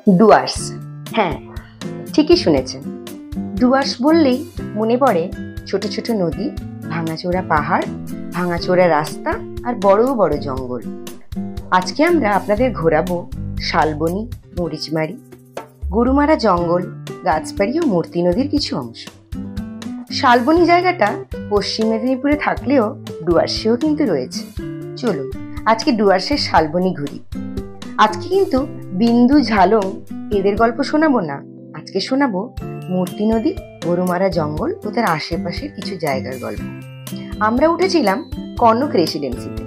ডুয়ার্স। হ্যাঁ, ঠিকই শুনেছেন। ডুয়ার্স বললেই মনে পড়ে ছোট ছোট নদী, ভাঙাচোরা পাহাড়, ভাঙাচোরা রাস্তা আর বড় বড় জঙ্গল। আজকে আমরা আপনাদের ঘোরাবো শালবনী, মরিচমারি, গরুমারা জঙ্গল, গাছবাড়ি ও মূর্তি নদীর কিছু অংশ। শালবনী জায়গাটা পশ্চিম মেদিনীপুরে থাকলেও ডুয়ার্সেও কিন্তু রয়েছে। চলুন আজকে ডুয়ার্সের শালবনী ঘুরি। আজকে কিন্তু বিন্দু, ঝালং এদের গল্প শোনাবো না, আজকে শোনাবো মূর্তি নদী, গরুমারা জঙ্গল ও তার আশেপাশের কিছু জায়গার গল্প। আমরা উঠেছিলাম কনক রেসিডেন্সিতে।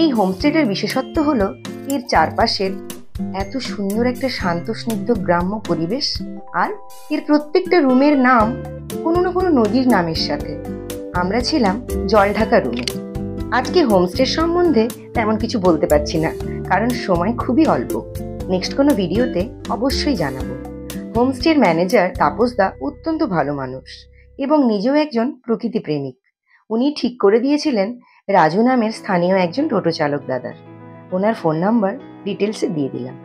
এই হোমস্টেটার বিশেষত্ব হলো এর চারপাশের এত সুন্দর একটা শান্ত স্নিগ্ধ গ্রাম্য পরিবেশ, আর এর প্রত্যেকটা রুমের নাম কোনো না কোনো নদীর নামের সাথে। আমরা ছিলাম জলঢাকা রুমে। আজকে হোমস্টে সম্বন্ধে তেমন কিছু বলতে পারছি না, কারণ সময় খুবই অল্প। নেক্সট কোনো ভিডিওতে অবশ্যই জানাবো। হোমস্টের ম্যানেজার তাপসদা অত্যন্ত ভালো মানুষ এবং নিজেও একজন প্রকৃতি প্রেমিক। উনি ঠিক করে দিয়েছিলেন রাজু নামের স্থানীয় একজন টোটো চালক দাদার। ওনার ফোন নাম্বার ডিটেলসে দিয়ে দিলাম।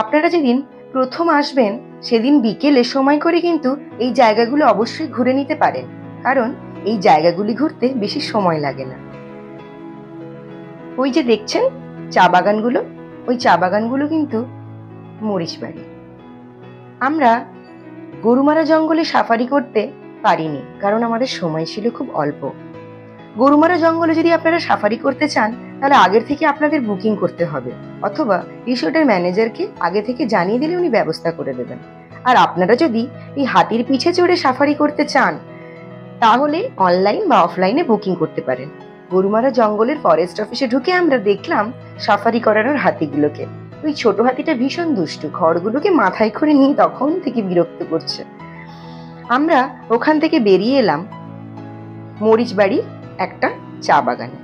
আপনারা যেদিন প্রথম আসবেন সেদিন বিকেলে সময় করে কিন্তু এই জায়গাগুলো অবশ্যই ঘুরে নিতে পারেন, কারণ এই জায়গাগুলি ঘুরতে বেশি সময় লাগে না। ওই যে দেখছেন চা বাগানগুলো, ওই চা বাগানগুলো কিন্তু মরিচবাড়ি। আমরা গরুমারা জঙ্গলে সাফারি করতে পারিনি, কারণ আমাদের সময় ছিল খুব অল্প। গরুমারা জঙ্গলে যদি আপনারা সাফারি করতে চান তাহলে আগের থেকে আপনাদের বুকিং করতে হবে, অথবা রিসোর্টের ম্যানেজারকে আগে থেকে জানিয়ে দিলে উনি ব্যবস্থা করে দেবেন। আর আপনারা যদি এই হাতির পিঠে চড়ে সাফারি করতে চান তাহলে অনলাইন বা অফলাইনে বুকিং করতে পারেন। গরুমারা জঙ্গলের ফরেস্ট অফিসে ঢুকে আমরা দেখলাম সাফারি করানোর হাতিগুলোকে। ওই ছোট হাতিটা ভীষণ দুষ্টু, খড়গুলোকে মাথায় করে নিয়ে তখন থেকে বিরক্ত করছে। আমরা ওখান থেকে বেরিয়ে এলাম মরিচবাড়ির একটা চা বাগানে।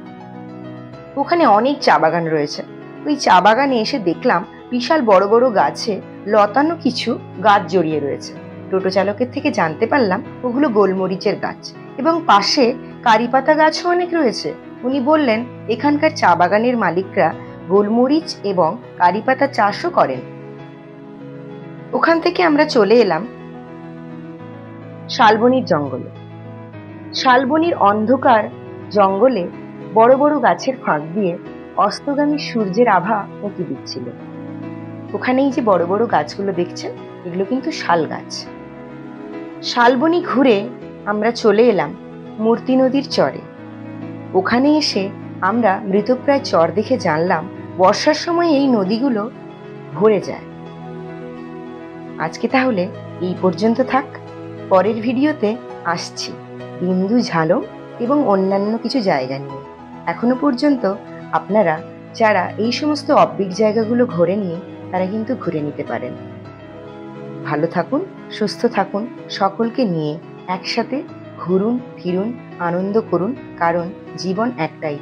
ওখানে অনেক চা বাগান রয়েছে। ওই চা বাগানে এসে দেখলাম বিশাল বড় বড় গাছে লতানো কিছু গাছ জড়িয়ে রয়েছে। টোটো চালকের থেকে জানতে পারলাম ওগুলো গোলমরিচের গাছ, এবং পাশে কারি পাতা গাছও অনেক রয়েছে। উনি বললেন এখানকার চা বাগানের মালিকরা গোলমরিচ এবং কারি পাতা চাষও করেন। ওখান থেকে আমরা চলে এলাম শালবনীর জঙ্গলে। শালবনীর অন্ধকার জঙ্গলে বড় বড় গাছের ফাঁক দিয়ে অস্তগামী সূর্যের আভা উঁকি দিচ্ছিল। ওখানেই যে বড় বড় গাছগুলো দেখছেন এগুলো কিন্তু শাল গাছ। শালবনী ঘুরে আমরা চলে এলাম মূর্তি নদীর চরে। ওখানে এসে আমরা মৃতপ্রায় চর দেখে জানলাম বর্ষার সময় এই নদীগুলো ভরে যায়। আজকে তাহলে এই পর্যন্ত থাক। পরের ভিডিওতে আসছি বিন্দু, ঝালং এবং অন্যান্য কিছু জায়গা নিয়ে। এখনো পর্যন্ত আপনারা যারা এই সমস্ত অফবিট জায়গাগুলো ঘোরেননি তারা কিন্তু ঘুরে নিতে পারেন। ভালো থাকুন, সুস্থ থাকুন, সকলকে নিয়ে একসাথে ঘুরুন, ফিরুন, আনন্দ করুন, কারণ জীবন একটাই।